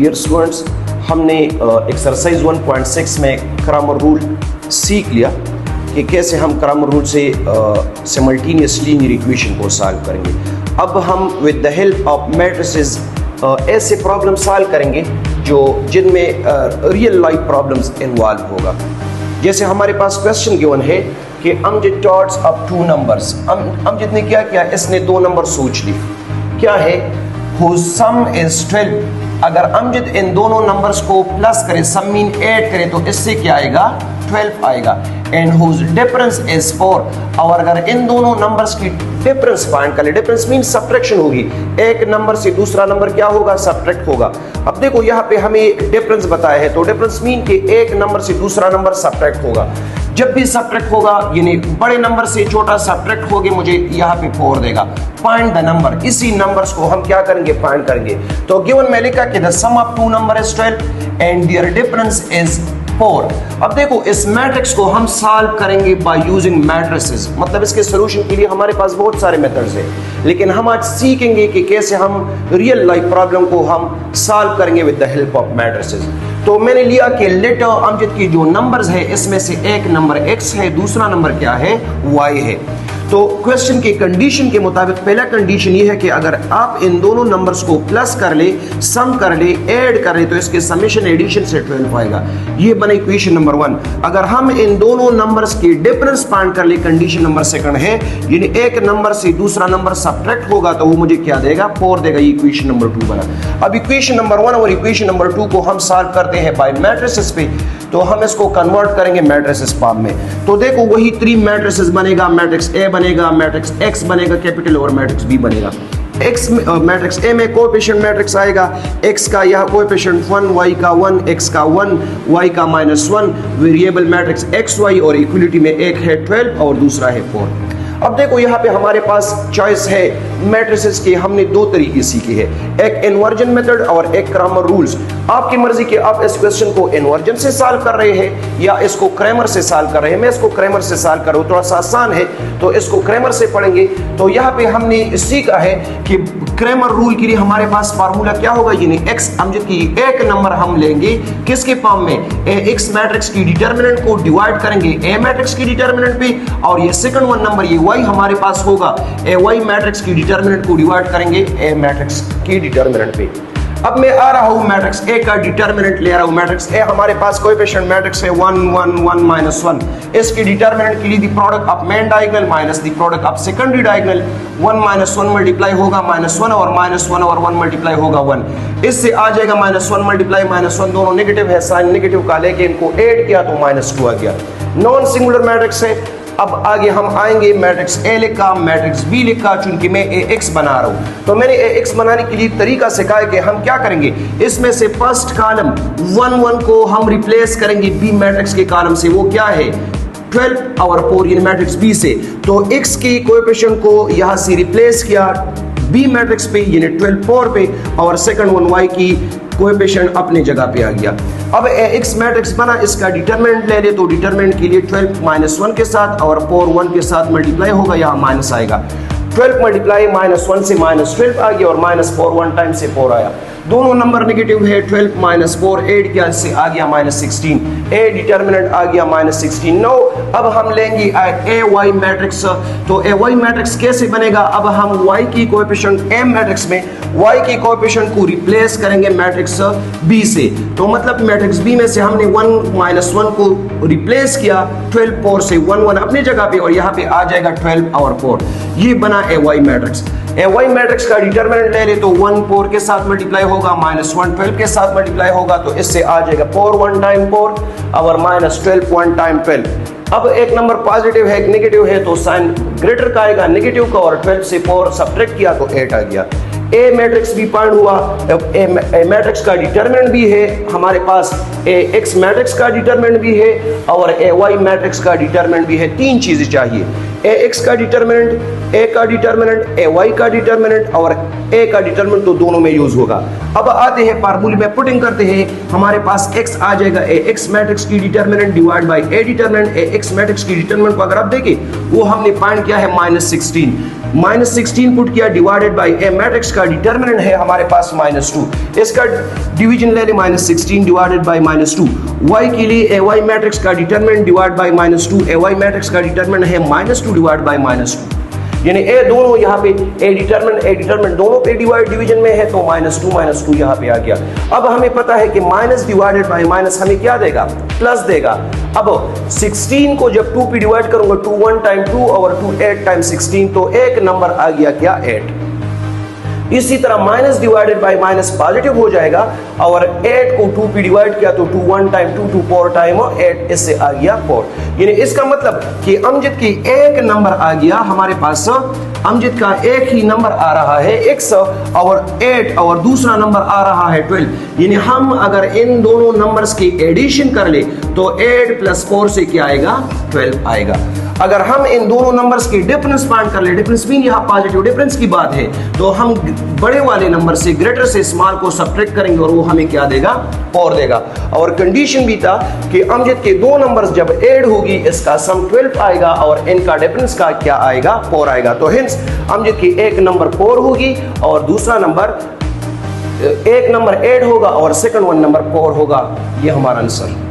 Dear students, हमने exercise 1.6 में Cramer rule सीख लिया कि कैसे हम क्रैमर रूल से सिमल्टेनियस लीनियर इक्वेशन को सॉल्व करेंगे। अब हम with the help of matrices ऐसे प्रॉब्लम सॉल्व करेंगे जिनमें रियल लाइफ प्रॉब्लम्स इन्वॉल्व होगा। जैसे हमारे पास क्वेश्चन गिवन है कि Amjad thoughts of two numbers. Amjad ने क्या किया, इसने दो नंबर सोच ली। क्या है, whose sum is 12। अगर अमजद इन दोनों नंबर्स को प्लस करे, सम मीन ऐड करे, तो इससे क्या आएगा, 12 आएगा। And whose difference is 4। और अगर इन दोनों नंबर्स की डिफरेंस फाइंड कर ले, डिफरेंस मीन सब्ट्रैक्शन होगी, एक नंबर से दूसरा नंबर क्या होगा, सब्ट्रैक्ट होगा। अब देखो यहाँ पे हमें डिफरेंस बताया है, तो डिफरेंस मीन कि एक नंबर से दूसरा नंबर सब्ट्रैक्ट होगा। जब भी सब्ट्रैक्ट होगा यानी बड़े नंबर से छोटा सब्ट्रैक्ट होगे, मुझे यहाँ पे 4 देगा। फाइंड द नंबर, इसी नंबर्स को हम क्या करेंगे, फाइंड करेंगे। तो गिवन में लिखा कि the sum of two number is 12 and their difference is 4। अब देखो इस मैट्रिक्स को हम सॉल्व करेंगे बाय यूजिंग मैट्रिसेस। मतलब इसके सॉल्यूशन के लिए हमारे पास बहुत सारे मेथड्स हैं, लेकिन हम आज सीखेंगे कि कैसे हम रियल लाइफ प्रॉब्लम को हम सॉल्व करेंगे with the help of matrices. तो मैंने लिया कि लेटर अमजद की जो नंबर्स है, इसमें से एक नंबर x है, दूसरा नंबर क्या है, y है। तो क्वेश्चन की कंडीशन के मुताबिक पहला कंडीशन ये है कि अगर आप इन दोनों नंबर्स को प्लस कर ले, सम कर ले, ऐड कर ले, तो इसके समेशन एडिशन से 12 आएगा। ये बने इक्वेशन नंबर 1। अगर हम इन दोनों नंबर्स की डिफरेंस फाइंड कर ले, कंडीशन नंबर 2 है, यानी एक नंबर से दूसरा नंबर सब्ट्रैक्ट होगा, तो वो मुझे क्या देगा, 4 देगा। ये इक्वेशन नंबर 2 बना। अब इक्वेशन नंबर 1 और इक्वेशन नंबर 2 को हम सॉल्व करते हैं बाय मैट्रिसेस पे, तो हम इसको कन्वर्ट करेंगे मैट्रिसेस फॉर्म में। तो देखो वही 3 मैट्रिसेस बनेगा, मैट्रिक्स ए बनेगा, मैट्रिक्स एक्स बनेगा कैपिटल, और मैट्रिक्स बी बनेगा। एक्स मैट्रिक्स ए में कोएफिशिएंट मैट्रिक्स आएगा, एक्स का यह कोएफिशिएंट 1, वाई का 1, एक्स का 1, वाई का -1। वेरिएबल मैट्रिक्स एक्स वाई, और इक्वलिटी में एक है 12 और दूसरा है 4। अब देखो यहाँ पे हमारे पास चॉइस है मैट्रिसेस के, हमने 2 तरीके सीखे हैं, एक इन्वर्जन मेथड और एक क्रैमर रूल्स। आपकी मर्जी के आप इस क्वेश्चन को इन्वर्जन से सॉल्व कर रहे हैं या इसको क्रैमर से सॉल्व कर रहे हैं। मैं इसको क्रैमर से सॉल्व कर रहा हूँ, थोड़ा सा आसान है, तो इसको क्रैमर से पढ़ेंगे। तो यहाँ पे हमने सीखा है कि क्रैमर रूल के लिए हमारे पास फार्मूला क्या होगा, यानी एक्स अमजद की एक नंबर हम लेंगे किसके फॉर्म में, एक्स मैट्रिक्स की डिटर्मिनेंट को डिवाइड करेंगे ए मैट्रिक्स की डिटर्मिनेंट पे, और ये सेकंड वन नंबर ये वाई हमारे पास होगा, ए वाई मैट्रिक्स की डिटर्मिनेंट को डिवाइड करेंगे ए मैट्रिक्स की डिटर्मिनेंट पे। अब मैं आ रहा हूं मैट्रिक्स ए का डिटर्मिनेंट ले रहा हूं। मैट्रिक्स ए हमारे पास कोएफिशिएंट मैट्रिक्स है 1 1 1 -1। इसकी डिटर्मिनेंट के लिए the product of main diagonal minus the product of secondary diagonal, 1 -1 multiply होगा -1, और -1 और 1 मल्टीप्लाई होगा 1। इससे आ जाएगा -1 मल्टीप्लाई -1, दोनों नेगेटिव है, साइन नेगेटिव का लेके इनको ऐड किया तो -2 आ गया। नॉन सिंगुलर मैट्रिक्स है। अब आगे हम आएंगे, मैट्रिक्स ए लिखा, मैट्रिक्स बी लिखा, चूंकि मैं ए एक्स बना रहा हूं, तो मैंने ए एक्स बनाने के लिए तरीका सिखाया है कि हम क्या करेंगे, इसमें से फर्स्ट कॉलम 1 1 को हम रिप्लेस करेंगे बी मैट्रिक्स के कॉलम से। वो क्या है, 12 और 4, यानी मैट्रिक्स बी से। तो एक्स की कोएफिशिएंट को यहां से रिप्लेस किया बी मैट्रिक्स पे, यानी 12 4 पे, और सेकंड वन वाई की कोएफिशिएंट अपनी जगह पे आ गया। अब एक्स मैट्रिक्स बना, इसका डिटरमिनेंट ले ले, तो डिटरमिनेंट के लिए 12 -1 के साथ और 4 1 के साथ मल्टीप्लाई होगा, यहाँ माइनस आएगा। 12 मल्टीप्लाई -1 से -12 आ गया, और -4 1 टाइम से 4 आया। दोनों नंबर नेगेटिव है, 12 -4 ऐड किया, इससे आ गया -16। ए डिटरमिनेंट आ गया -16। नो अब हम लेंगे ए वाई मैट्रिक्स। तो ए वाई मैट्रिक्स कैसे बनेगा, अब हम वाई की कोएफिशिएंट ए मैट्रिक्स में वाई की कोएफिशिएंट को रिप्लेस करेंगे मैट्रिक्स बी से। तो मतलब मैट्रिक्स बी में से हमने 1 -1 को रिप्लेस किया 12 4 से, 1 1 अपनी जगह पे, और यहाँ पे आ जाएगा 12 और 4। ये बना ए वाई मैट्रिक्स। ए वाई मैट्रिक्स का डिटरमिनेंट ले ले, तो 1 4 के साथ मल्टीप्लाई होगा, -1 12 के साथ मल्टीप्लाई होगा, तो इससे आ जाएगा 4 1 टाइम 4 और -12 1 टाइम 12। अब एक नंबर पॉजिटिव है, एक नेगेटिव है, तो साइन ग्रेटर का आएगा नेगेटिव का, और 12 से 4 सब्ट्रैक्ट किया तो 8 आ गया। ए मैट्रिक्स भी फाइंड हुआ, ए मैट्रिक्स का डिटरमिनेंट भी है हमारे पास, ए एक्स मैट्रिक्स का डिटरमिनेंट भी है, और ए वाई मैट्रिक्स का डिटरमिनेंट भी है। 3 चीजें चाहिए, ए एक्स का डिटरमिनेंट, ए का डिटरमिनेंट, ए वाई का डिटरमिनेंट, और ए का डिटरमिनेंट, तो दोनों में यूज होगा। अब आते हैं फार्मूले में पुटिंग करते हैं, हमारे पास एक्स आ जाएगा, ए एक्स मैट्रिक्स की डिटरमिनेंट डिवाइड बाय ए डिटरमिनेंट। ए एक्स मैट्रिक्स की डिटरमिनेंट को अगर आप देखें, वो हमने फाइंड किया है -16। -16 पुट किया डिवाइडेड बाय ए मैट्रिक्स का डिटरमिनेंट है हमारे पास -2, इसका डिवीजन ले ले -16 डिवाइडेड बाय -2। y के लिए ए वाई मैट्रिक्स का determinant divide by -2, A Y matrix का डिटरमिनेंट है -2 डिवाइड बाय -2, यानी ए दोनों यहाँ पे ए डिटरमिनेंट दोनों पे डिवीजन में है तो -2 यहाँ पे आ गया। अब हमें पता है कि माइनस डिवाइडेड बाय माइनस हमें क्या देगा, प्लस देगा। अब 16 को जब 2 पे डिवाइड करूंगा 2 1 टाइम 2 और 2 8 टाइम 16 तो एक नंबर आ गया क्या 8। इसी तरह minus divided by minus positive हो जाएगा और 8 को 2 पे डिवाइड किया तो 2 1 टाइम 2 2 4 टाइम 8, इससे आ गया 4। यानी इसका मतलब कि अमजद की एक नंबर आ गया हमारे पास, अमजद का एक ही नंबर आ रहा है x और 8 और दूसरा नंबर आ रहा है 12। यानी हम अगर इन दोनों नंबर्स की एडिशन कर ले तो 8 + 4 से क्या आएगा, 12 आएगा। अगर हम इन दोनों नंबर्स की डिफरेंस फाइंड कर ले, डिफरेंस मीन यहाँ पॉजिटिव डिफरेंस की बात है, तो हम बड़े वाले नंबर से ग्रेटर से स्मॉल को सब्ट्रैक्ट करेंगे और वो हमें क्या देगा, 4 देगा। और कंडीशन भी था कि अमजद के दो नंबर्स जब ऐड होगी इसका सम 12 आएगा और इनका डिफरेंस का क्या आएगा, 4 आएगा। तो हिंस अमजद की एक नंबर 4 होगी और दूसरा नंबर एक नंबर ऐड होगा और सेकंड वन नंबर 4 होगा। ये हमारा आंसर।